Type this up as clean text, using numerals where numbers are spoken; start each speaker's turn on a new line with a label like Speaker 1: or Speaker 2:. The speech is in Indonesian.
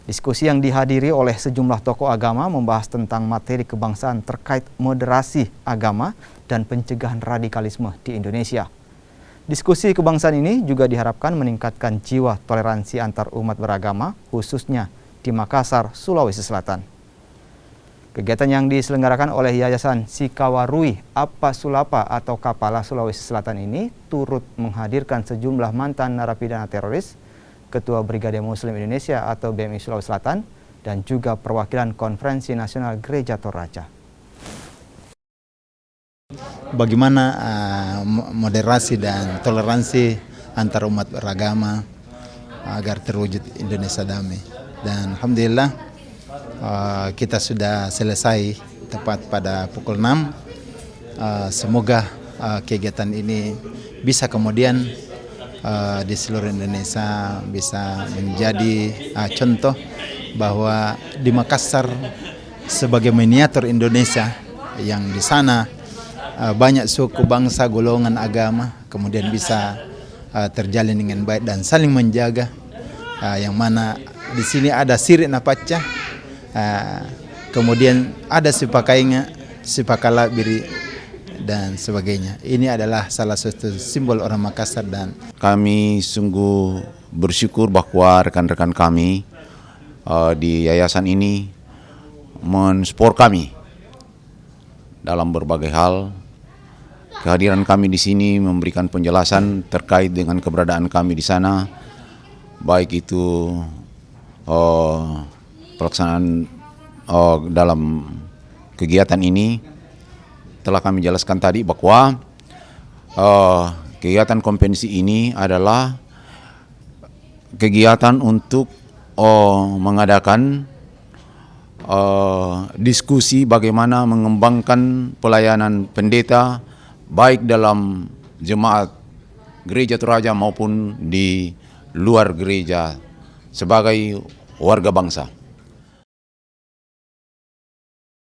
Speaker 1: Diskusi yang dihadiri oleh sejumlah tokoh agama membahas tentang materi kebangsaan terkait moderasi agama dan pencegahan radikalisme di Indonesia. Diskusi kebangsaan ini juga diharapkan meningkatkan jiwa toleransi antar umat beragama, khususnya di Makassar, Sulawesi Selatan. Kegiatan yang diselenggarakan oleh Yayasan Sikawarui Apa Sulapa atau Kapala Sulawesi Selatan ini turut menghadirkan sejumlah mantan narapidana teroris, Ketua Brigade Muslim Indonesia atau BMI Sulawesi Selatan, dan juga perwakilan Konferensi Nasional Gereja Toraja.
Speaker 2: Bagaimana moderasi dan toleransi antar umat beragama agar terwujud Indonesia damai. Dan alhamdulillah kita sudah selesai tepat pada pukul 6. Semoga kegiatan ini bisa kemudian di seluruh Indonesia bisa menjadi contoh bahwa di Makassar sebagai miniatur Indonesia yang di sana banyak suku, bangsa, golongan, agama kemudian bisa terjalin dengan baik dan saling menjaga, yang mana di sini ada siri napacah, kemudian ada sipakainya, sipakala biri dan sebagainya. Ini adalah salah satu simbol orang Makassar dan
Speaker 3: kami sungguh bersyukur bahwa rekan-rekan kami di yayasan ini mensupport kami dalam berbagai hal. Kehadiran kami di sini memberikan penjelasan terkait dengan keberadaan kami di sana, baik itu pelaksanaan dalam kegiatan ini. Telah kami jelaskan tadi bahwa kegiatan konvensi ini adalah kegiatan untuk mengadakan diskusi bagaimana mengembangkan pelayanan pendeta baik dalam jemaat Gereja Toraja maupun di luar gereja sebagai warga bangsa.